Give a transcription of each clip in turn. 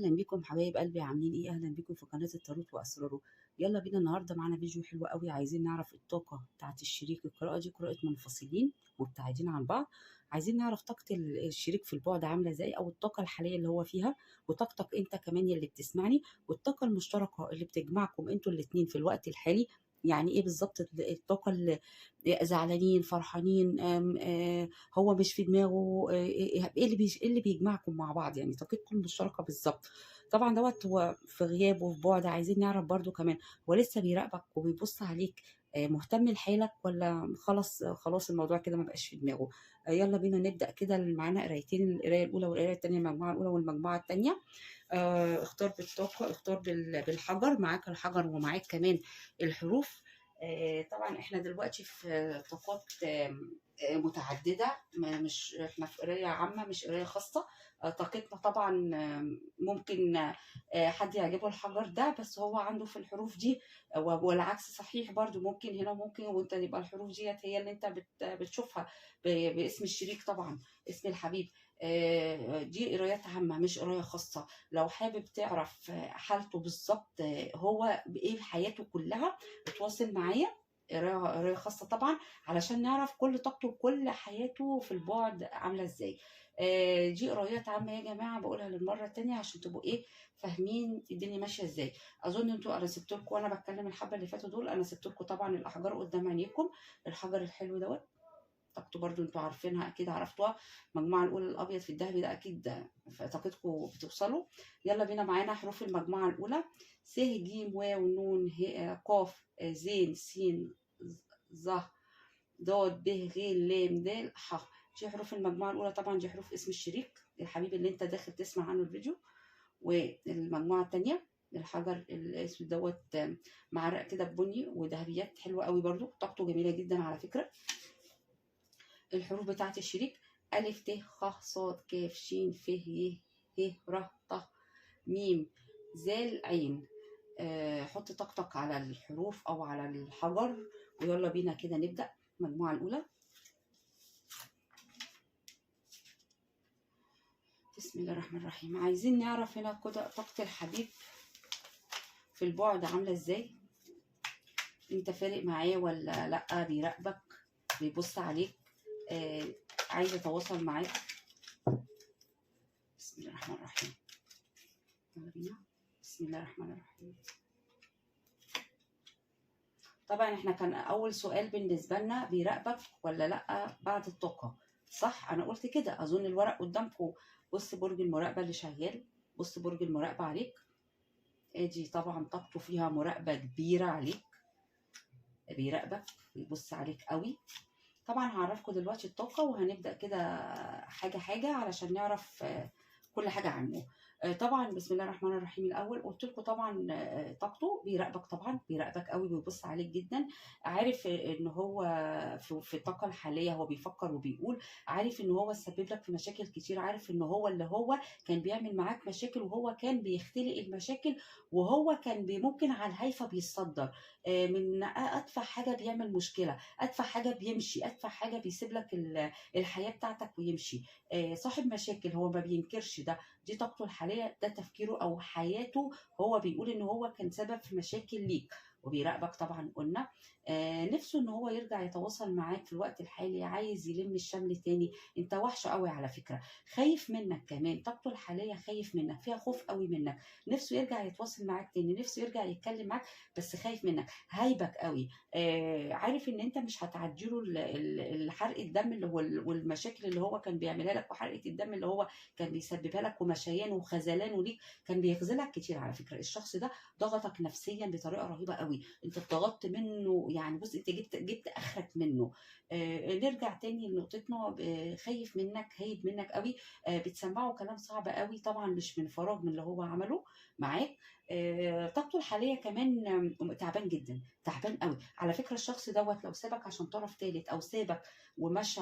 اهلا بيكم حبايب قلبي، عاملين ايه؟ اهلا بيكم في قناه التاروت واسراره. يلا بينا، النهارده معانا فيديو حلو قوي. عايزين نعرف الطاقه بتاعت الشريك. القراءه دي قراءه منفصلين مبتعدين عن بعض. عايزين نعرف طاقه الشريك في البعد عامله ازاي، او الطاقه الحاليه اللي هو فيها، وطاقتك انت كمان اللي بتسمعني، والطاقه المشتركه اللي بتجمعكم انتوا الاتنين في الوقت الحالي. يعني ايه بالظبط الطاقه اللي زعلانين فرحانين؟ هو مش في دماغه ايه إيه اللي بيجمعكم مع بعض؟ يعني طاقتكم مشتركه بالظبط. طبعا دوت هو في غياب وفي بعد. عايزين نعرف برضو كمان، هو لسه بيراقبك وبيبص عليك؟ مهتم لحالك، ولا خلاص خلاص الموضوع كده ما بقاش في دماغه؟ يلا بينا نبدا كده. معانا قرايتين، القرايه الاولى والقرايه الثانيه، المجموعه الاولى والمجموعه الثانيه. اختار بالطاقه، اختار بالحجر. معاك الحجر ومعاك كمان الحروف. طبعا احنا دلوقتي في طاقات متعدده، مش احنا في قرايه عامه مش قرايه خاصه. طاقتنا طبعا ممكن حد يعجبه الحجر ده بس هو عنده في الحروف دي، والعكس صحيح برضو. ممكن هنا ممكن وانت يبقى الحروف ديت هي اللي انت بتشوفها باسم الشريك طبعا، اسم الحبيب. دي قرايات عامة مش قراية خاصة. لو حابب تعرف حالته بالظبط، هو بإيه في حياته كلها، اتواصل معايا. قراية خاصة طبعا، علشان نعرف كل طاقته وكل حياته في البعد عاملة ازاي. دي قرايات عامة يا جماعة، بقولها للمرة التانية عشان تبقوا ايه، فاهمين الدنيا ماشية ازاي. اظن انتوا، انا سبت لكم وانا بتكلم الحبة اللي فاتوا دول، انا سبت لكم طبعا الاحجار قدام عينيكم. الحجر الحلو دوت طاقته برضو انتوا عارفينها، اكيد عرفتوها. المجموعه الاولى الابيض في الذهبي ده اكيد طاقتكم بتوصلوا. يلا بينا، معانا حروف المجموعه الاولى: س ج واو نون قاف زين س ظ ضاد ب غ لام د ح. دي حروف المجموعه الاولى. طبعا دي حروف اسم الشريك الحبيب اللي انت داخل تسمع عنه الفيديو. والمجموعه الثانيه الحجر الاسود دوت، معرق كده بني وذهبيات حلوه قوي، برضو طاقته جميله جدا على فكره. الحروف بتاعت الشريك: ألف ت خ ص ك ش ف ي ه ر ط م زال عين. حط طاقتك على الحروف أو على الحجر، ويلا بينا كده نبدأ. المجموعة الأولى. بسم الله الرحمن الرحيم. عايزين نعرف هنا كده طاقة الحبيب في البعد عاملة ازاي. انت فارق معاه ولا لأ؟ بيراقبك، بيبص عليك، عايز يتواصل معاك. بسم الله الرحمن الرحيم. يلا بينا. بسم الله الرحمن الرحيم. طبعا احنا كان اول سؤال بالنسبه لنا بيراقبك ولا لا بعد الطاقه، صح؟ انا قلت كده، اظن الورق قدامكم. بص برج المراقبه اللي شغال، بص برج المراقبه عليك. ادي طبعا طاقته فيها مراقبه كبيره عليك، بيراقبك ويبص عليك قوي. طبعا هعرفكم دلوقتي الطاقه، وهنبدا كده حاجه حاجه علشان نعرف كل حاجه عنه. طبعا بسم الله الرحمن الرحيم. الاول قلت لكم طبعا طاقته بيراقبك، طبعا بيراقبك قوي، بيبص عليك جدا. عارف ان هو في الطاقه الحاليه هو بيفكر وبيقول، عارف ان هو سبب لك في مشاكل كتير، عارف ان هو اللي هو كان بيعمل معاك مشاكل، وهو كان بيختلق المشاكل، وهو كان ممكن على الهايفه بيتصدر من ادفع حاجه بيعمل مشكله، ادفع حاجه بيمشي، ادفع حاجه بيسيب لك الحياه بتاعتك ويمشي. صاحب مشاكل، هو ما بينكرش ده. دي طاقته الحاليه، ده تفكيره او حياته. هو بيقول ان هو كان سبب في مشاكل ليك، وبيراقبك طبعا قلنا. نفسه ان هو يرجع يتواصل معاك في الوقت الحالي، عايز يلم الشمل تاني. انت وحشه قوي على فكره، خايف منك كمان. طاقته الحاليه خايف منك، فيها خوف قوي منك. نفسه يرجع يتواصل معاك تاني، نفسه يرجع يتكلم معاك، بس خايف منك، هايبك قوي. عارف ان انت مش هتعديله الحرق الدم اللي هو والمشاكل اللي هو كان بيعملها لك، وحرقه الدم اللي هو كان بيسببها لك، ومشيان وخذلان ليك. كان بيخذلك كتير على فكره. الشخص ده ضغطك نفسيا بطريقه رهيبه قوي، انت اتضغطت منه. يعني بص، انت جبت اخرك منه. نرجع تاني لنقطتنا. خايف منك، هايب منك قوي. بتسمعه كلام صعب قوي، طبعا مش من فراغ من اللي هو عمله معاك. طاقته الحاليه كمان تعبان جدا، تعبان قوي على فكره. الشخص دوت لو سابك عشان طرف ثالث، او سابك ومشى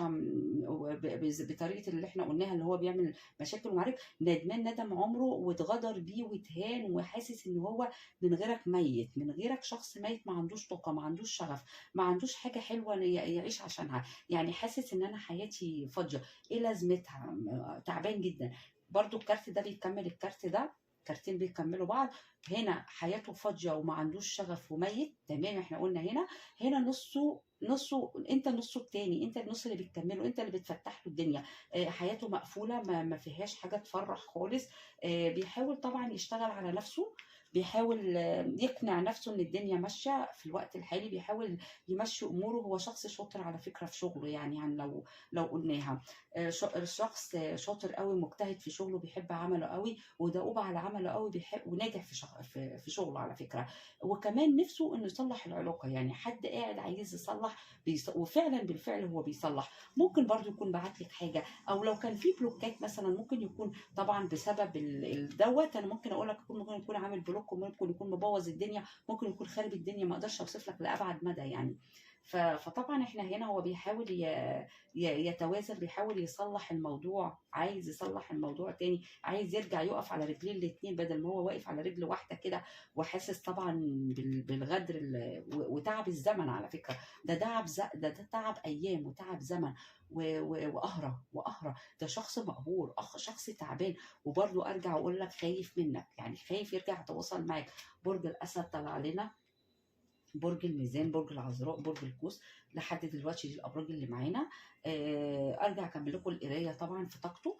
بطريقه اللي احنا قلناها، اللي هو بيعمل مشاكل ومعارك، ندمان ندم عمره، واتغدر بيه واتهان، وحاسس ان هو من غيرك ميت، من غيرك شخص ميت، ما عندوش طاقه، ما عندوش شغف، ما عندوش حاجه حلوه يعيش عشانها. يعني حاسس ان انا حياتي فاضيه، ايه لازمتها؟ تعبان جدا. برضو الكارت ده بيكمل الكارت ده. كارتين بيكملوا بعض. هنا حياته فاضيه وما عندوش شغف وميت، تمام، احنا قلنا هنا نصه انت، النص التاني انت، النص اللي بتكمله، انت اللي بتفتح له الدنيا. حياته مقفوله، ما فيهاش حاجه تفرح خالص. بيحاول طبعا يشتغل على نفسه، بيحاول يقنع نفسه ان الدنيا ماشيه في الوقت الحالي، بيحاول يمشي اموره. هو شخص شاطر على فكره في شغله، يعني لو قلناها شخص شاطر قوي، مجتهد في شغله، بيحب عمله قوي، ودؤوب على عمله قوي، بيحب وناجح في شغله على فكره. وكمان نفسه انه يصلح العلاقه، يعني حد قاعد عايز يصلح، وفعلا بالفعل هو بيصلح. ممكن برضو يكون بعت لك حاجه، او لو كان في بلوكات مثلا، ممكن يكون طبعا بسبب دوت. انا ممكن اقول لك ممكن يكون عامل بلوك، وممكن يكون مبوظ الدنيا، ممكن يكون خارب الدنيا، ما اقدرش اوصف لك لابعد مدى يعني. فطبعا احنا هنا هو بيحاول يتوازن، بيحاول يصلح الموضوع، عايز يصلح الموضوع تاني، عايز يرجع يقف على رجلين الاتنين بدل ما هو واقف على رجل واحده كده. وحاسس طبعا بالغدر وتعب الزمن على فكره. ده تعب ايام وتعب زمن، وقهره. ده شخص مقهور، شخص تعبان. وبرضه ارجع اقول لك خايف منك، يعني خايف يرجع يتواصل معاك. برج الاسد طلع لنا، برج الميزان، برج العذراء، برج القوس. لحد دلوقتي دي الابراج اللي معانا. ارجع اكمل لكم القرايه طبعا في طاقته.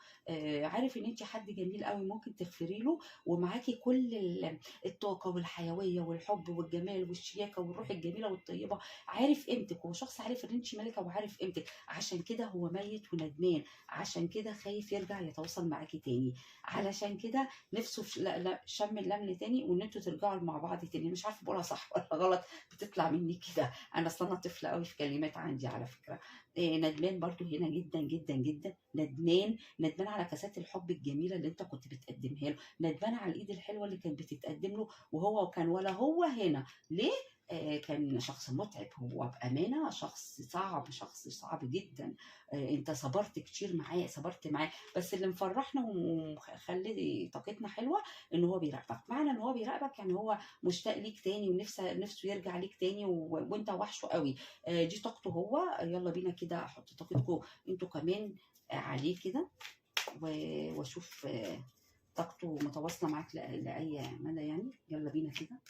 عارف ان انت حد جميل قوي، ممكن تغفري له، ومعاكي كل الطاقه والحيويه والحب والجمال والشياكه والروح الجميله والطيبه. عارف قيمتك، هو شخص عارف ان انت ملكه وعارف قيمتك، عشان كده هو ميت وندمان، عشان كده خايف يرجع يتواصل معاكي تاني، علشان كده نفسه في لا شم اللمل تاني، وان انتوا ترجعوا مع بعض تاني. مش عارفه بقولها صح ولا غلط، بتطلع مني كده. انا اصلا انا طفله قوي في كلمات عندي على فكره. ندمان برضو هنا جدا جدا جدا، ندمان على كاسات الحب الجميله اللي انت كنت بتقدمها له، ندمان على الايد الحلوه اللي كانت بتتقدم له، وهو كان ولا هو هنا ليه. كان شخص متعب، هو بامانه شخص صعب، شخص صعب جدا. انت صبرت معاه. بس اللي مفرحنا ومخلي طاقتنا حلوه ان هو بيراقبك. معنى ان هو بيراقبك يعني هو مشتاق ليك تاني، ونفسه يرجع ليك تاني، وانت وحشه قوي. دي طاقته هو. يلا بينا كده احط طاقتكم انتوا كمان عليه كده، واشوف طاقته متواصله معاك لاي مدى يعني. يلا بينا كده.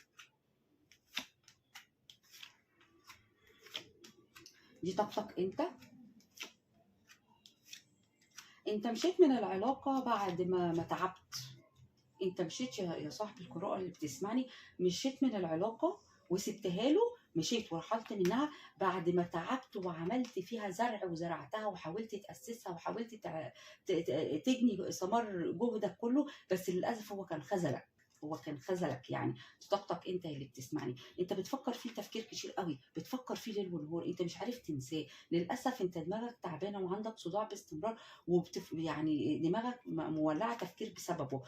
دي طاقتك انت مشيت من العلاقه بعد ما تعبت. انت مشيت يا صاحبي القراءة اللي بتسمعني، مشيت من العلاقة وسبتها له، مشيت ورحلت منها بعد ما تعبت وعملت فيها زرع وزرعتها، وحاولت تأسسها، وحاولت تجني ثمار جهدك كله. بس للأسف هو كان خذلك، يعني. طاقتك انت اللي بتسمعني، انت بتفكر فيه تفكير كتير قوي، بتفكر فيه ليل ونهار، انت مش عارف تنساه. للاسف انت دماغك تعبانه وعندك صداع باستمرار، يعني دماغك مولعه تفكير بسببه.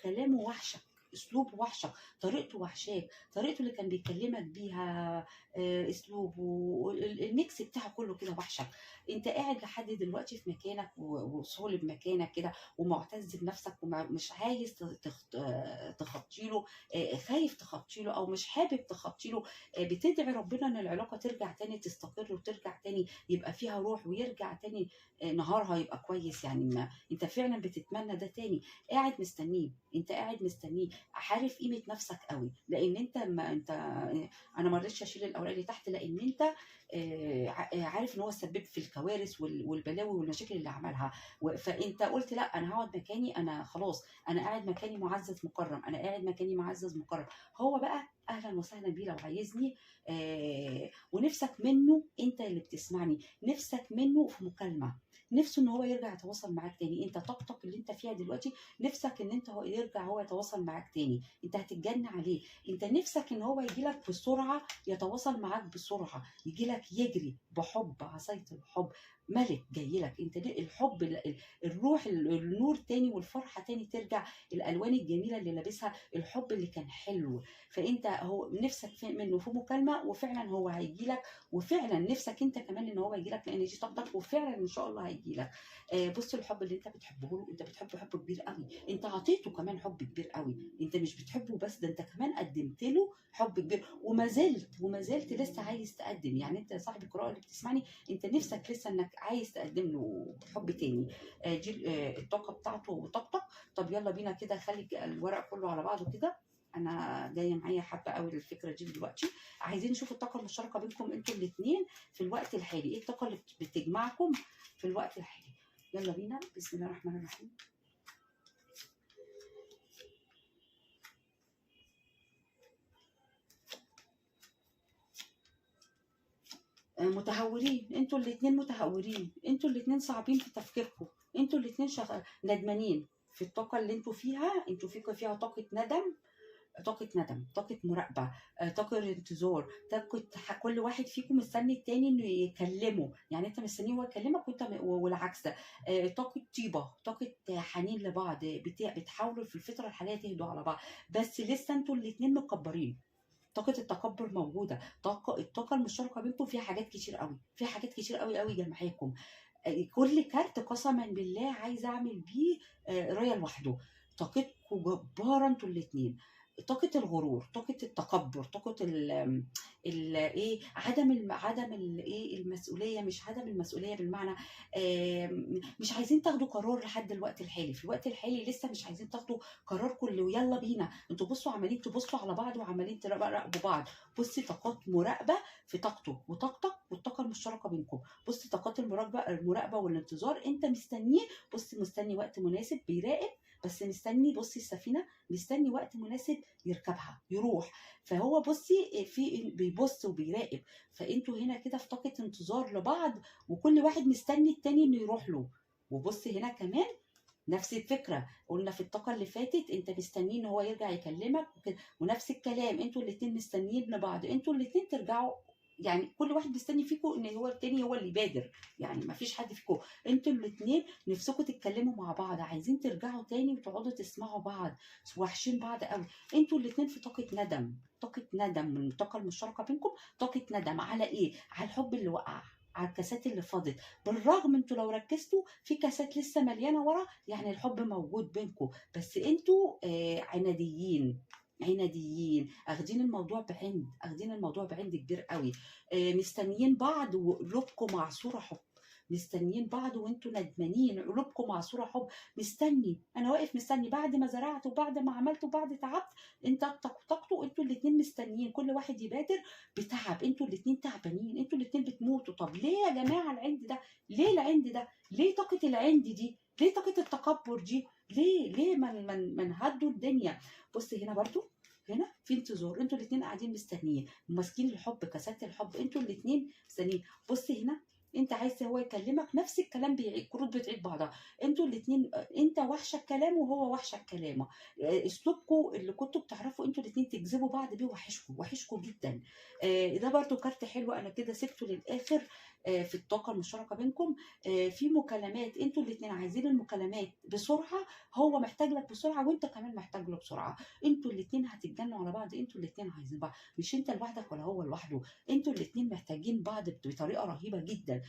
كلامه وحشك، اسلوبه وحشك، طريقته وحشاك، طريقته اللي كان بيكلمك بيها، اسلوبه، الميكس بتاعه كله كده وحشك. انت قاعد لحد دلوقتي في مكانك وصولب مكانك كده، ومعتز بنفسك، ومش عايز تخطي له، خايف تخطي له او مش حابب تخطي له. بتدعي ربنا ان العلاقه ترجع تاني تستقر، وترجع تاني يبقى فيها روح، ويرجع تاني نهارها يبقى كويس يعني. ما انت فعلا بتتمنى ده تاني، قاعد مستنيه. عارف قيمه نفسك قوي، لان انت ما انت انا ما رضيتش اشيل الاوراق اللي تحت، لان انت عارف ان هو السبب في الكوارث والبلاوي والمشاكل اللي عملها. فانت قلت لا، انا هقعد مكاني، انا خلاص، انا قاعد مكاني معزز مكرم، انا قاعد مكاني معزز مكرم. هو بقى اهلا وسهلا بيه لو عايزني. ونفسك منه، انت اللي بتسمعني، نفسك منه في مكالمه، نفسه ان هو يرجع يتواصل معاك تاني. انت طاقتك اللي انت فيها دلوقتي، نفسك ان انت يرجع هو يتواصل معاك تاني. انت هتتجن عليه، انت نفسك ان هو يجي لك بسرعه، يتواصل معاك بسرعه، يجي لك يجري بحب، عصايه الحب، ملك جاي لك انت. الحب، الروح، النور تاني، والفرحه تاني ترجع، الالوان الجميله اللي لابسها، الحب اللي كان حلو. فانت هو نفسك منه في مكالمه، وفعلا هو هيجي لك، وفعلا نفسك انت كمان ان هو يجي لك، لان دي طاقتك، وفعلا ان شاء الله هيجي لك. بص، الحب اللي انت بتحبه له، انت بتحبه حب كبير قوي، انت عطيته كمان حب كبير قوي. انت مش بتحبه بس، ده انت كمان قدمت له حب كبير، وما زلت لسه عايز تقدم. يعني انت يا صاحبي القراءه اللي بتسمعني، انت نفسك لسه انك عايز تقدم له حب تاني. دي الطاقه بتاعته وطاقتك. طب يلا بينا كده، خلي الورق كله على بعضه كده. انا جايه معايا حابه قوي الفكره دي دلوقتي. عايزين نشوف الطاقه المشتركه بينكم انتوا الاثنين في الوقت الحالي. ايه الطاقه اللي بتجمعكم في الوقت الحالي؟ يلا بينا، بسم الله الرحمن الرحيم. متهورين، انتوا الاتنين متهورين، انتوا الاتنين صعبين في تفكيركم، انتوا الاتنين ندمانين في الطاقة اللي انتوا فيها. انتوا فيها طاقة ندم، طاقة ندم، طاقة مراقبة، طاقة انتظار، طاقة كل واحد فيكم مستني التاني انه يكلمه. يعني انت مستنيه هو يكلمك وانت والعكس. طاقة طيبة، طاقة حنين لبعض، بتحاولوا في الفترة الحالية تهدوا على بعض، بس لسه انتوا الاتنين مكبرين. طاقة التكبر موجودة. الطاقة المشتركة بينكم فيها حاجات كتير قوي، فيها حاجات كتير قوي قوي جمعاكم. كل كارت قسما بالله عايزة اعمل بيه قراية لوحده. طاقتكم جبارة انتوا الاتنين. طاقة الغرور، طاقة التكبر، طاقة ال ايه، عدم ايه المسؤولية، مش عدم المسؤولية بالمعنى مش عايزين تاخدوا قرار لحد الوقت الحالي. في الوقت الحالي لسه مش عايزين تاخدوا قرار كله. يلا بينا، انتوا بصوا عمالين تبصوا على بعض وعمالين تراقبوا بعض. بصي طاقات مراقبة في طاقته وطاقتك والطاقة المشتركة بينكم. بصي طاقات المراقبة والانتظار، انت مستنيه. بصي مستني وقت مناسب بيراقب، بس مستني، بصي السفينة مستني وقت مناسب يركبها يروح. فهو بصي في بيبص وبيراقب. فانتوا هنا كده في طاقة انتظار لبعض، وكل واحد مستني التاني انه يروح له. وبصي هنا كمان نفس الفكرة، قلنا في الطاقة اللي فاتت انت مستنيه ان هو يرجع يكلمك وكده، ونفس الكلام انتوا الاتنين مستنيين لبعض، انتوا الاتنين ترجعوا. يعني كل واحد مستني فيكم ان هو التاني هو اللي يبادر. يعني ما فيش حد فيكم، انتوا الاتنين نفسكم تتكلموا مع بعض، عايزين ترجعوا تاني وتقعدوا تسمعوا بعض، وحشين بعض قوي. انتوا الاتنين في طاقة ندم، طاقة ندم من الطاقة المشتركة بينكم. طاقة ندم على ايه؟ على الحب اللي وقع، على الكاسات اللي فاضت. بالرغم انتوا لو ركزتوا في كاسات لسه مليانه ورا، يعني الحب موجود بينكم، بس انتوا عناديين، عناديين، اخدين الموضوع بعند، اخدين الموضوع بعند كبير قوي. مستنيين بعض وقلوبكم معصوره حب، مستنيين بعض وانتوا ندمانين، قلوبكم معصوره حب. مستني، انا واقف مستني بعد ما زرعت وبعد ما عملت وبعد تعبت. انت طاقتك وطاقته، انتوا الاتنين مستنيين كل واحد يبادر بتعب. انتوا الاتنين تعبانين، انتوا الاتنين بتموتوا. طب ليه يا جماعه العند ده؟ ليه العند ده؟ ليه طاقه العند دي؟ ليه طاقه التكبر دي؟ ليه من هدوا الدنيا؟ بص هنا برضو، هنا في انتظار، انتوا الاتنين قاعدين مستنيين ماسكين الحب، كاسات الحب، انتوا الاتنين مستنيين. بص هنا انت عايز هو يكلمك، نفس الكلام بيعيد، كروت بتعيد بعضها. انتوا الاتنين انت وحشك كلامه وهو وحشك كلامه. اسلوبكم اللي كنتوا بتعرفوا انتوا الاتنين تجذبوا بعض بيه وحشكم، وحشكم جدا. ده برضو كارت حلو، انا كده سبته للاخر. في الطاقه المشتركه بينكم في مكالمات، انتوا الاتنين عايزين المكالمات بسرعه. هو محتاج لك بسرعه وانت كمان محتاج له بسرعه. انتوا الاتنين هتتجنوا على بعض، انتوا الاتنين عايزين بعض، مش انت لوحدك ولا هو لوحده. انتوا الاتنين محتاجين بعض بطريقه رهيبه جدا.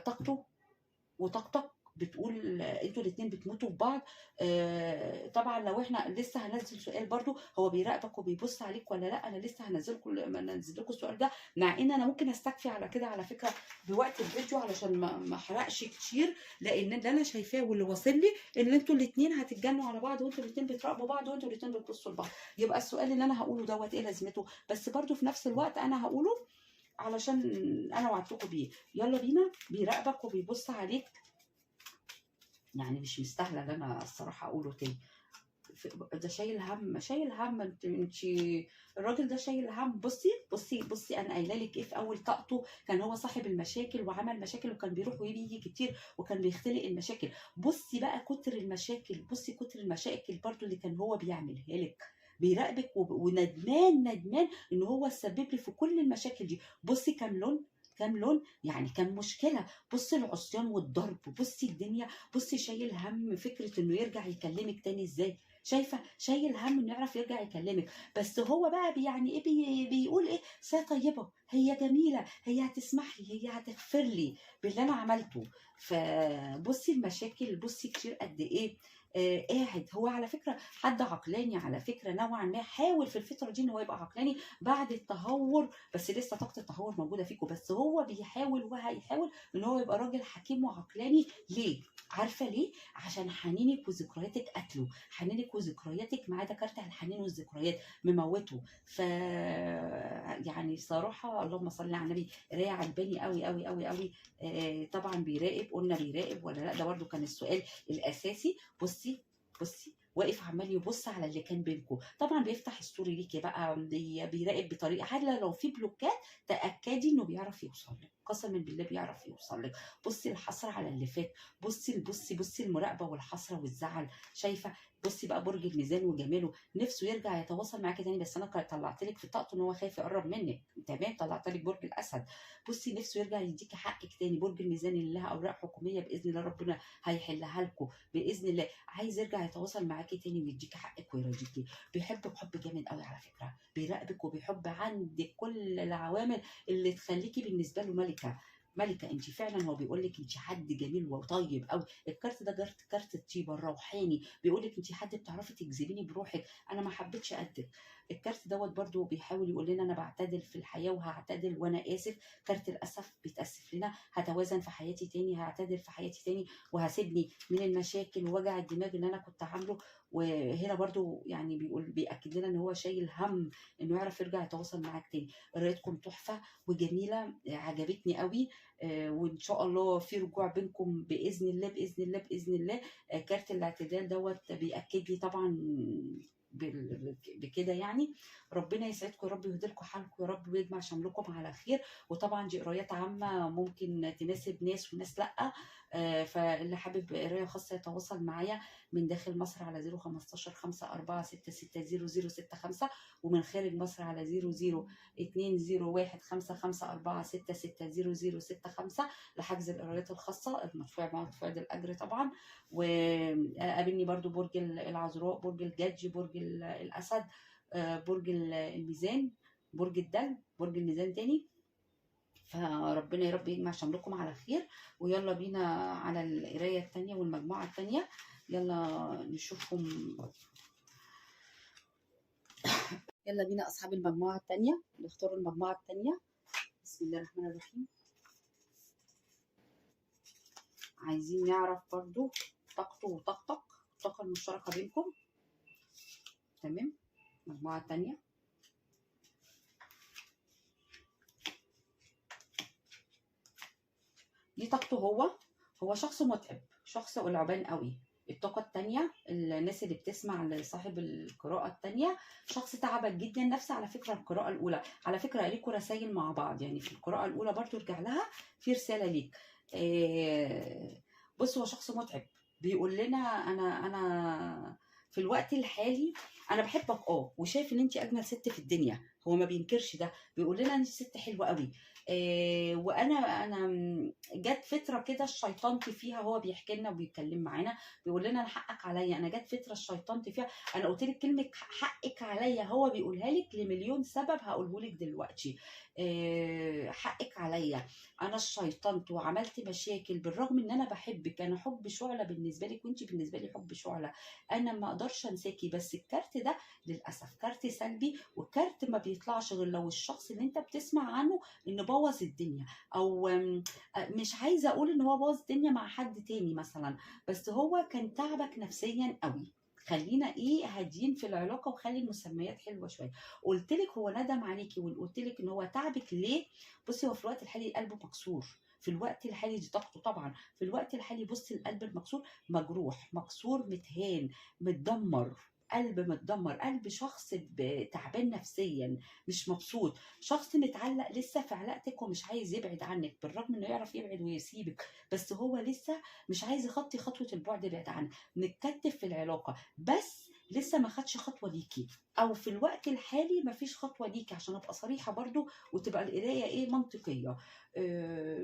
طاقته وطاقتك بتقول انتوا الاتنين بتموتوا في بعض. طبعا لو احنا لسه هنزل سؤال برضو، هو بيراقبك وبيبص عليك ولا لا؟ انا لسه هنزل لكم السؤال ده، مع ان انا ممكن استكفي على كده على فكره بوقت الفيديو علشان ما احرقش كتير. لان اللي انا شايفاه واللي واصل لي ان انتوا الاتنين هتتجنوا على بعض، وانتوا الاتنين بتراقبوا بعض، وانتوا الاتنين بتبصوا لبعض. يبقى السؤال اللي انا هقوله دوت ايه لازمته؟ بس برضو في نفس الوقت انا هقوله علشان انا وعدتكم بيه. يلا بينا، بيراقبك وبيبص عليك، يعني مش مستاهله ان انا الصراحه اقوله تاني. ده شايل هم، شايل هم. انت الراجل ده شايل هم. بصي انا قايله لك ايه في اول طاقته؟ كان هو صاحب المشاكل وعمل مشاكل وكان بيروح ويجي كتير وكان بيختلق المشاكل. بصي بقى كتر المشاكل، بصي كتر المشاكل برضو اللي كان هو بيعملها لك. بيراقبك وندمان ان هو سبب لي في كل المشاكل دي. بصي كام لون، كام لون، يعني كام مشكله. بصي العصيان والضرب، بصي الدنيا. بصي شايل هم فكره انه يرجع يكلمك تاني ازاي. شايفه شايل هم انه يعرف يرجع يكلمك. بس هو بقى يعني ايه بيقول ايه؟ ساعه طيبه، هي جميله، هي هتسمح لي، هي هتغفر لي باللي انا عملته. فبصي المشاكل، بصي كتير قد ايه. قاعد هو على فكرة حد عقلاني على فكرة نوعًا ما، حاول في الفترة دي إن هو يبقى عقلاني بعد التهور، بس لسه طاقة التهور موجودة فيكم، بس هو بيحاول وهيحاول إن هو يبقى راجل حكيم وعقلاني. ليه؟ عارفة ليه؟ عشان حنينِك وذكرياتِك قتله، حنينِك وذكرياتِك معاه ده كارت الحنين والذكريات مموّته. يعني صراحة اللهم صل على النبي، قراية عجباني أوي، أوي، أوي، أوي. طبعًا بيراقب، قُلنا بيراقب والّا لأ؟ ده برضه كان السؤال الأساسي. بُصّي، واقف عمّال يبُص على اللي كان بينكم، طبعًا بيفتح الstory ليكِ بقى، بيراقب بطريقة حتى لو في بلوكات تأكدي إنه بيعرف يوصل لِك، قسمًا بالله بيعرف يوصل لِك. بُصّي الحسرة على اللي فات، بُصّي المراقبة والحسرة والزعل، شايفة؟ بُصّي بقى برج الميزان وجماله، نِفْسه يرجع يتواصل معاكِ تاني، بس أنا طلّعت لِك في طاقته إن هو خايف يقرّب منِّك، تمام، طلّعت لِك برج الأسد. بُصّي نِفْسه يرجع يدّيكِ حقِّك تاني، برج الميزان اللي لها أوراق حكومية بإذن الله ربنا هيحلّها لكم بإذن الله، عايز يرجع يتواصل معاكِ تاني ويدّيكِ حقِّك ويرضيكِ، بيحبِّك حُب جامد أوي على فكرة، بيراقبِك وبيحب عندِك كل العوامل اللي تخلّيكِ بالنسبة له مَلِكة. مَلِكة أنتِ فعلًا، هو بيقول لِك أنتِ حد جميل وطيب أوي، الكارت ده كارت الطيبة الروحاني، بيقول لِك أنتِ حد بتعرفي تجذبيني بروحِك، أنا ما حبيتش قدِّك. الكارت دوّة برضه بيحاول يقول لنا أنا باعتدل في الحياة وهاعتدل وأنا آسف، كارت الأسف بيتأسف لنا، هاتوازن في حياتي تاني، هاعتدل في حياتي تاني، وهاسيبني من المشاكل ووجع الدماغ اللي أنا كنت عامله. وهنا برضه يعني بيأكد لنا إن هو شايل هَم إنه يعرف يرجع يتواصل معاك تاني. قرايتكم تحفة وجميلة، عجبتني أوي. وإن شاء الله في رجوع بينكم بإذن الله، بإذن الله، بإذن الله. كارت الاعتدال دوّة بيأكد لي طبعًا بكده يعني. ربنا يسعدكم يا رب ويهدي لكم حالكم يا رب ويجمع شملكم على خير. وطبعًا دي قرايات عامة ممكن تناسب ناس وناس لأ. فاللي حابب قراية خاصة يتواصل معايا من داخل مصر على 015 546600065، ومن خارج مصر على 002015546600065 لحجز القرايات الخاصة المدفوع مع دفع الأجر طبعًا. وقابلني برضه برج العذراء، برج الجدي، برج الأسد، برج الميزان، برج الدلو، برج الميزان تاني. فربنا يا رب يجمع شملكم على خير. ويلا بينا على القراية التانية والمجموعة التانية. يلا نشوفهم. يلا بينا أصحاب المجموعة التانية نختار المجموعة التانية. بسم الله الرحمن الرحيم. عايزين نعرف برضو طاقته وطاقتك، الطاقة المشتركة بينكم. تمام. المجموعة التانية. دي طاقته هو شخص متعب، شخص قلعبان قوي. الطاقة التانية، الناس اللي بتسمع لصاحب القراءة التانية، شخص تعبك جدا. نفس على فكرة القراءة الأولى، على فكرة ليكوا رسائل مع بعض يعني في القراءة الأولى برضو ارجع لها، في رسالة ليك. بص هو شخص متعب، بيقول لنا أنا في الوقت الحالي أنا بحبك وشايف إن أنت أجمل ست في الدنيا، هو ما بينكرش ده، بيقول لنا أنت ست حلوة قوي. وأنا جت فترة كده الشيطنت فيها، هو بيحكي لنا وبيتكلم معانا، بيقول لنا انا حقك عليا، انا جت فتره الشيطنت فيها، انا قلت لك كلمه حقك عليا، هو بيقولها لك لمليون سبب هقوله لك دلوقتي. حقك عليا، انا الشيطنت وعملت مشاكل بالرغم ان انا بحبك، انا حب شعله بالنسبه لك وانت بالنسبه لي حب شعله، انا ما اقدرش انساكي. بس الكارت ده للاسف كارت سلبي، والكارت ما بيطلعش غير لو الشخص اللي انت بتسمع عنه انه بوظ الدنيا، او مش عايزه اقول ان هو بوظ الدنيا مع حد تاني مثلا، بس هو كان تعبك نفسيا قوي. خلينا هادين في العلاقه وخلي المسميات حلوه شويه. قلت لك هو ندم عليكي، وقلت لك ان هو تعبك ليه. بصي هو في الوقت الحالي قلبه مكسور، في الوقت الحالي دي طاقته طبعا، في الوقت الحالي بصي القلب المكسور، مجروح مكسور متهان متدمر، قلب متدمر، قلب شخص تعبان نفسيا مش مبسوط، شخص متعلق لسه في علاقتك ومش عايز يبعد عنك بالرغم انه يعرف يبعد ويسيبك، بس هو لسه مش عايز يخطي خطوة البعد، يبعد عنك، متكتف في العلاقة. بس لسه ما خدش خطوه ليكي، او في الوقت الحالي ما فيش خطوه ليكي، عشان ابقى صريحه برضو وتبقى القرايه ايه منطقيه.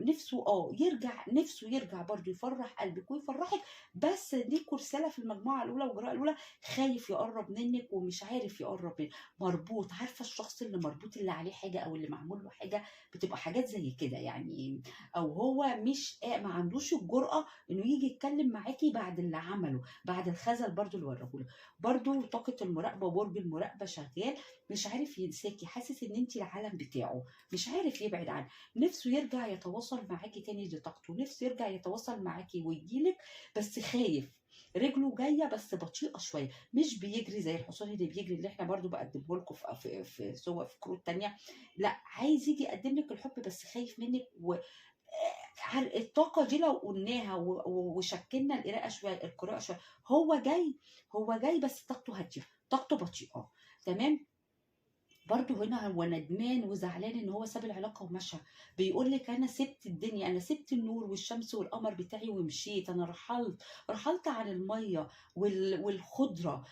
نفسه يرجع، نفسه يرجع برضو يفرح قلبك ويفرحك، بس ليكوا رساله في المجموعه الاولى والجراءه الاولى، خايف يقرب منك ومش عارف يقرب منك، مربوط. عارفه الشخص اللي مربوط، اللي عليه حاجه او اللي معمول له حاجه، بتبقى حاجات زي كده يعني. او هو مش ما عندوش الجرأه انه يجي يتكلم معاكي بعد اللي عمله، بعد الخذل برضو اللي وراه له. برضو طاقه المراقبه وبرج المراقبه شغال، مش عارف ينساكي، حاسس ان انت العالم بتاعه، مش عارف يبعد عنك، نفسه يرجع يتواصل معاكي تاني، دي طاقته، نفسه يرجع يتواصل معاكي ويجيلك، بس خايف، رجله جايه بس بطيئه شويه، مش بيجري زي الحصان اللي بيجري اللي احنا برضو بقدمه لكم في سواء في كروت تانية. لا، عايز يجي يقدم لك الحب بس خايف منك. و الطاقه دي لو قلناها وشكلنا القراءه شويه، هو جاي، هو جاي بس طاقته هاديه، طاقته بطيئه. تمام. برضه هنا هو ندمان وزعلان ان هو ساب العلاقه ومشى، بيقول لك انا سبت الدنيا، انا سبت النور والشمس والقمر بتاعي ومشيت، انا رحلت، رحلت عن الميه والخضره،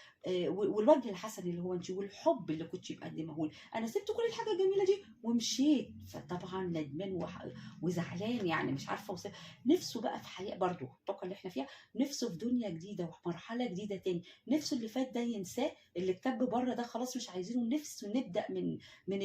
والوجه الحسن اللي هو انت والحب اللي كنت مقدمه لي، انا سبت كل الحاجه الجميله دي ومشيت. فطبعا ندمان وزعلان، يعني مش عارفه نفسه بقى في حياه، برضه الطاقه اللي احنا فيها، نفسه في دنيا جديده ومرحله جديده تاني، نفسه اللي فات ده ينساه، اللي اتكب بره ده خلاص مش عايزينه، نفسه نبدا من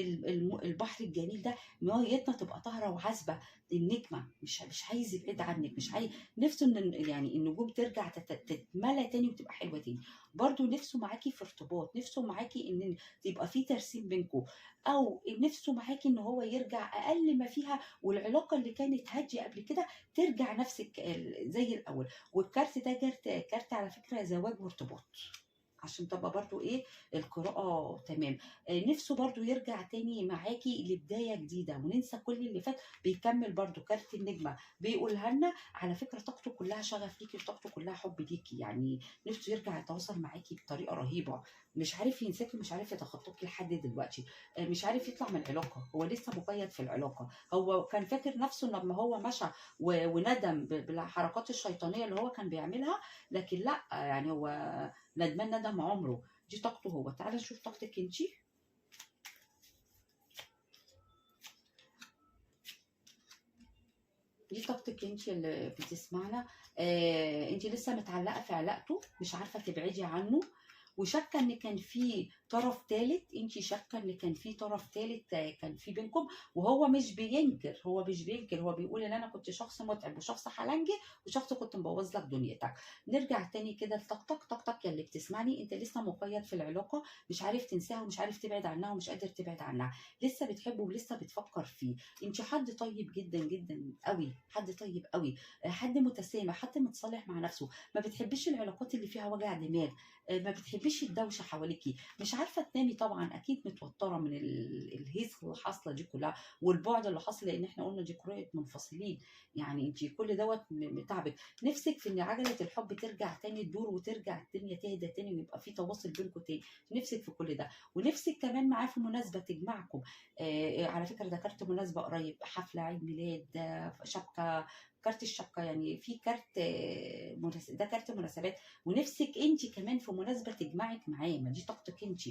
البحر الجميل ده، ميتنا تبقى طاهره وعذبه، النجمه مش عايز يبعد عنك، مش عايز، نفسه ان يعني النجوم ترجع تتملى تاني وتبقى حلوه تاني. برضو نفسه معاكي في ارتباط، نفسه معاكي ان تبقى في ترسيم بينكم، او نفسه معاكي ان هو يرجع اقل ما فيها، والعلاقه اللي كانت هاديه قبل كده ترجع نفسك زي الاول. والكارت ده كارت على فكره زواج وارتباط، عشان تبقى برضو ايه القراءة تمام. نفسه برضو يرجع تاني معاكي لبداية جديدة وننسى كل اللي فات. بيكمل برضو كارت النجمة بيقولها لنا، على فكرة طاقته كلها شغف ليكي وطاقته كلها حب ليكي، يعني نفسه يرجع يتواصل معاكي بطريقة رهيبة، مش عارف ينساكي، مش عارف يتخطاكي لحد دلوقتي، مش عارف يطلع من العلاقة، هو لسه مقيد في العلاقة، هو كان فاكر نفسه لما هو مشى وندم بالحركات الشيطانية اللي هو كان بيعملها، لكن لا، يعني هو ندمان ندم عمره. دي طاقته هو. تعالى نشوف طاقتك انتي. دي طاقتك انتي اللي بتسمعنا. انتي لسه متعلقه في علاقته، مش عارفه تبعدي عنه، وشاكه ان كان في طرف ثالث، انت شاكه ان كان في طرف ثالث كان في بينكم، وهو مش بينكر، هو مش بينكر، هو بيقول ان انا كنت شخص متعب وشخص حلنجي وشخص كنت مبوظ لك دنيتك. نرجع تاني كده لطاقتك، طاقتك يا اللي بتسمعني، انت لسه مقيد في العلاقه، مش عارف تنساها ومش عارف تبعد عنها ومش قادر تبعد عنها، لسه بتحبه ولسه بتفكر فيه. انت حد طيب جدا جدا قوي، حد طيب قوي، حد متسامح، حد متصالح مع نفسه، ما بتحبش العلاقات اللي فيها وجع دماغ، ما بتحبيش الدوشه حواليكي، مش عارفه تنامي، طبعا اكيد متوتره من الهيصه اللي حاصله دي كلها والبعد اللي حاصل، لان احنا قلنا دي قراءه منفصلين، يعني انت كل دوت متعبك، نفسك في ان عجله الحب ترجع تاني تدور وترجع الدنيا تهدى تاني ويبقى في تواصل بينكم تاني، نفسك في كل ده، ونفسك كمان معاه في مناسبه تجمعكم. على فكره ده كارت مناسبه قريب، حفله، عيد ميلاد، شبكه، كارت الشبكه، يعني في كارت ده كارت مناسبات، ونفسك انت كمان في مناسبه تجمعك معاه، ما دي طاقتك انت.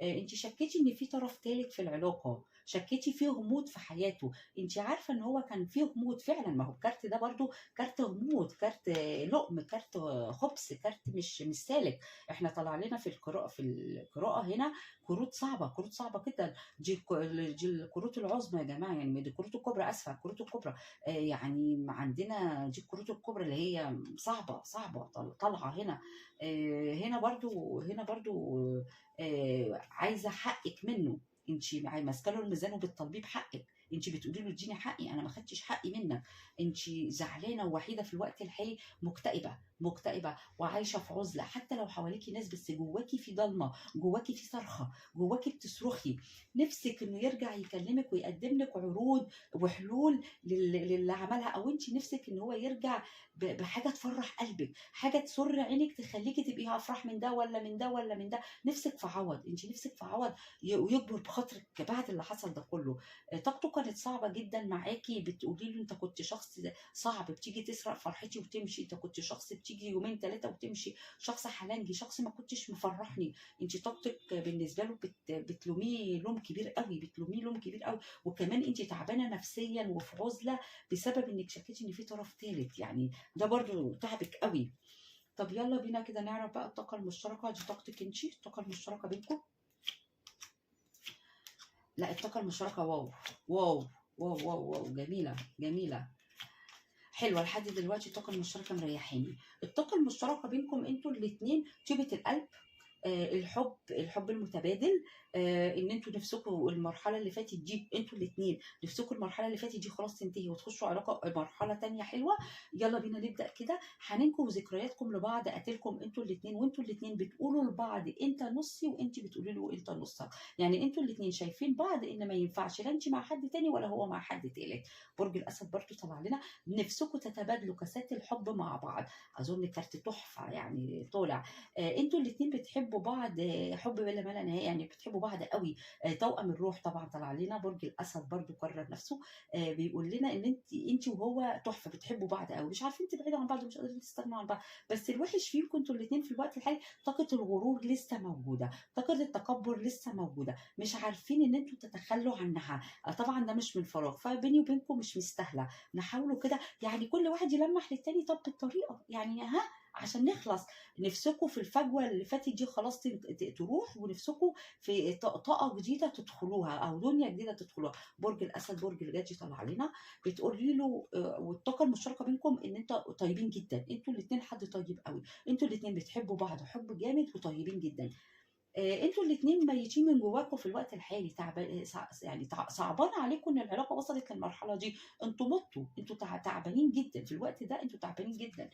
انت شكيتي ان في طرف ثالث في العلاقه، شكيتي فيه غموض في حياته، انت عارفه ان هو كان فيه غموض فعلا، ما هو الكارت ده برضو كارت غموض، كارت لقم، كارت خبز، كارت مش سالك. احنا طلع لنا في القراءه هنا كروت صعبه، كروت صعبه جدا، دي الكروت العظمى يا جماعه، يعني دي الكروت الكبرى، اسفه الكروت الكبرى، يعني عندنا دي الكروت الكبرى اللي هي صعبه صعبه طالعه هنا. هنا برضو عايزه حقك منه، انت ماسكه له الميزان وبتطالبيه بحقك، انت بتقولي له اديني حقي، انا ما خدتش حقي منك، انت زعلانه ووحيده في الوقت الحالي، مكتئبه مكتئبه وعايشه في عزله، حتى لو حواليكي ناس بس جواكي في ضلمه، جواكي في صرخه، جواكي بتصرخي، نفسك انه يرجع يكلمك ويقدم لك عروض وحلول للي عملها، او انت نفسك ان هو يرجع بحاجه تفرح قلبك، حاجه تسر عينك تخليكي تبقي افرح من ده ولا من ده ولا من ده، نفسك في عوض، انت نفسك في عوض ويكبر بخاطرك بعد اللي حصل ده كله. طاقته كانت صعبة جدًا معاكِ، بتقولي له أنت كنت شخص صعب، بتيجي تسرق فرحتي وتمشي، أنت كنت شخص بتيجي يومين 3 وتمشي، شخص حلنجي، شخص ما كنتش مفرّحني. أنتِ طاقتِك بالنسبة له بتلوميه لوم كبير أوي، بتلوميه لوم كبير أوي، وكمان أنتِ تعبانة نفسيًا وفي عُزلة بسبب إنِّك شكيتِ إن في طرف تالت، يعني ده برضه تعبِك أوي. طب يالّا بينا كده نعرف بقى الطاقة المشتركة، دي طاقتِك أنتِ، الطاقة المشتركة بينكم. لأ الطاقة المشتركة واو، واو، واو، واو، واو، جميلة، جميلة. حلوة لحد دلوقتي الطاقة المشتركة مريحاني. الطاقة المشتركة بينكم أنتم الاتنين طيبة القلب، الحب المتبادل، إن أنتم نفسكم المرحلة اللي فاتت دي أنتم الاتنين نفسكم المرحلة اللي فاتت دي خلاص تنتهي وتخشوا علاقة مرحلة تانية حلوة. يلا بينا نبدأ كده. حنينكم وذكرياتكم لبعض قاتلكم أنتم الاتنين، وأنتم الاتنين بتقولوا لبعض أنت نصي وأنتِ بتقولي له أنت نصك، يعني أنتم الاتنين شايفين بعض إن ما ينفعش لا أنتِ مع حد تاني ولا هو مع حد تالت. برج الأسد برضه طلع لنا، نفسكم تتبادلوا كاسات الحب مع بعض. أظن كارت تحفة يعني طالع. أنتم الاتنين بتحبوا بعض حب بلا ما لا نهاية، يعني بتحبوا بعض أوي. توأم الروح طبعًا طلع لنا، برج الأسد برضه كرر نفسه. بيقول لنا إن أنتِ وهو تحفة، بتحبوا بعض أوي، مش عارفين تبعدوا عن بعض ومش قادرين تستغنوا عن بعض. بس الوحش فيكم أنتم الاتنين في الوقت الحالي طاقة الغرور لسه موجودة، طاقة التكبر لسه موجودة، مش عارفين إن أنتم تتخلوا عنها. طبعًا ده مش من فراغ، فبيني وبينكم مش مستاهلة. نحاولوا كده يعني كل واحد يلمّح للتاني طب بالطريقة، يعني عشان نخلص. نفسكم في الفجوة اللي فاتت دي خلاص تروح، ونفسكم في طاقة جديدة تدخلوها أو دنيا جديدة تدخلوها. برج الأسد برج الجدي طالع لنا، بتقولي له والطاقة المشتركة بينكم إن أنتم طيبين جدًا، أنتم الاتنين حد طيب أوي، أنتم الاتنين بتحبوا بعض حب جامد وطيبين جدًا. أنتم الاتنين ميتين من جواكم في الوقت الحالي، تعب يعني صعبان عليكم إن العلاقة وصلت للمرحلة دي. أنتم متوا، أنتم تعبانين جدًا، في الوقت ده أنتم تعبانين جدًا.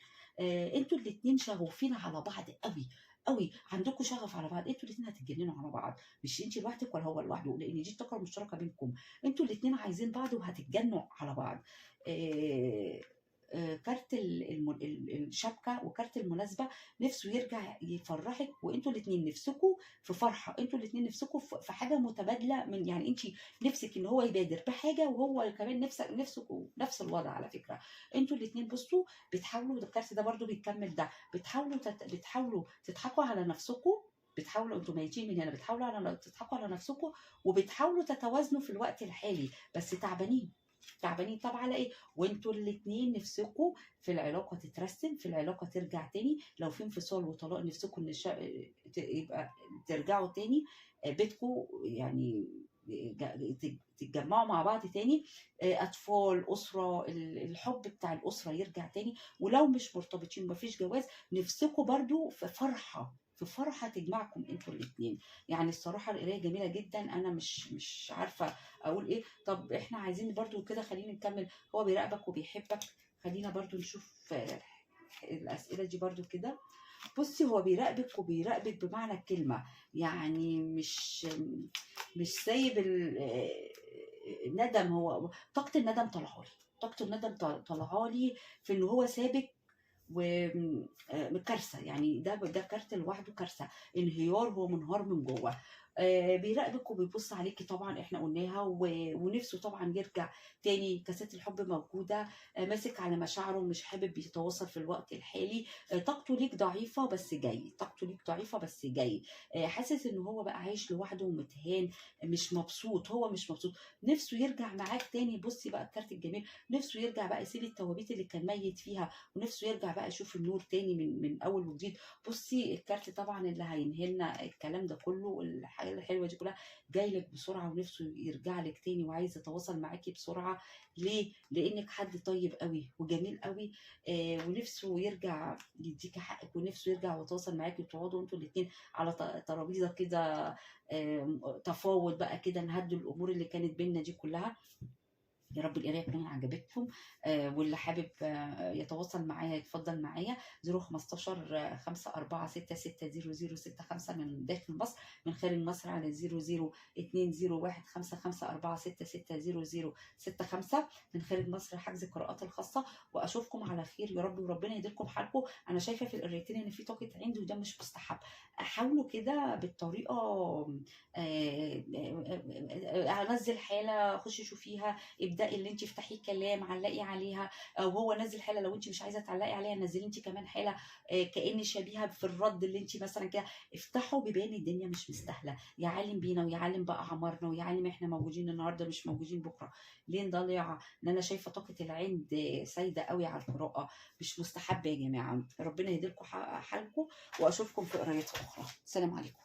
أنتم الاتنين شغوفين على بعض أوي، أوي، عندكم شغف على بعض، أنتم الاتنين هتتجننوا على بعض، مش أنتِ لوحدِك ولا هو لوحده، لإن دي الطاقة المشتركة بينكم. أنتم الاتنين عايزين بعض وهتتجنوا على بعض. آآ كارت الشبكة وكارت المناسبة، نِفْسه يرجع يفرّحِك، وأنتم الاتنين نِفْسكم في فرحة، أنتم الاتنين نِفْسكم في حاجة متبادلة، من يعني أنتِ نِفْسِك إن هو يبادر بحاجة وهو كمان نِفْسكم نفس الوضع على فكرة. أنتم الاتنين بُصّوا بتحاولوا، ده الكارت ده برضه بيكمّل ده، بتحاولوا تضحكوا على نَفْسكم، بتحاولوا أنتم ميّتين من هنا، بتحاولوا تضحكوا على نَفْسكم، وبتحاولوا تتوازنوا في الوقت الحالي، بس تعبانين. تعبانين طَب على إيه؟ وأنتم الاتنين نِفْسكم في العلاقة تترسِّم، في العلاقة ترجع تاني، لو في انفصال وطلاق نِفْسكم إن يبقى ترجعوا تاني بيتكم، يعني تتجمّعوا مع بعض تاني. أطفال، أسرة، الحُب بتاع الأسرة يرجع تاني، ولو مش مرتبطين وما فيش جواز، نِفْسكم برضه في فرحة، في فرحة تجمعكم أنتم الاتنين. يعني الصراحة القراية جميلة جدًا، أنا مش عارفة أقول إيه. طَب إحنا عايزين برضه كده خلّينا نكمّل، هو بيراقبك وبيحبك. خلّينا برضه نشوف الأسئلة دي برضه كده. بُصّي، هو بيراقبِك وبيراقبِك بمعنى الكلمة، يعني مش سايب الندم. هو طاقة الندم طالعة لي، طاقة الندم طالعة لي في إن هو سابِك وآمم كارثة، يعني ده كارت لوحده كارثة، انهيار، هو منهار من جوّه. بيراقبِك وبيبُص عليكِ طبعًا إحنا قُلناها، ونِفْسه طبعًا يرجع تاني، كاسات الحب موجودة. ماسك على مشاعره ومش حابب يتواصل في الوقت الحالي. طاقته ليك ضعيفة بس جاي، طاقته ليك ضعيفة بس جاي. حاسس إن هو بقى عايش لوحده ومتهان، مش مبسوط، هو مش مبسوط، نِفْسه يرجع معاك تاني. بُصّي بقى الكارت الجميل، نِفْسه يرجع بقى يسيب التوابيت اللي كان ميّت فيها، ونِفْسه يرجع بقى يشوف النور تاني من أول وجديد. بُصّي الكارت طبعًا اللي هينهي لنا الكلام ده كُلّه، الحاجة الحلوة دي كُلّها، جاي لِك بسرعة ونِفْسه يرجع لِك تاني وعايز يتواصل معاكِ بسرعة. ليه؟ لإنِّك حد طيب أوي وجميل أوي. ونِفْسه يرجع يدّيكِ حقِّك، ونِفْسه يرجع ويتواصل معاكِ وتقعدوا أنتم الاتنين على ترابيزة كده، تفاوض بقى كده، نهدّوا الأمور اللي كانت بيننا دي كُلّها. يا رب القرايه تكون عجبتكم. واللي حابب يتواصل معايا يتفضل معايا 015 546600065 من داخل مصر، من خارج مصر على 002015546600065 من خارج مصر، حجز القراءات الخاصه. واشوفكم على خير يا رب، وربنا يديلكم حالكم. انا شايفه في القرايتين ان في طاقه عند، وده مش مستحب. حاولوا كده بالطريقه، انزل حاله خشي شوفيها، ابدأي اللي انت افتحي كلام علقي عليها، او هو نزل حاله لو انت مش عايزه تعلقي عليها نزلي انت كمان حاله كأن شبيهه في الرد اللي انت مثلا كده. افتحوا بيبان الدنيا مش مستاهله، يا عالم بينا ويا عالم بقى عمرنا ويا عالم احنا موجودين النهارده مش موجودين بكره. ليه نضيع؟ ان انا شايفه طاقه العند سايده قوي على القراءه، مش مستحب يا جماعه. ربنا يهديلكم حالكم، واشوفكم في قرايات اخرى. سلام عليكم.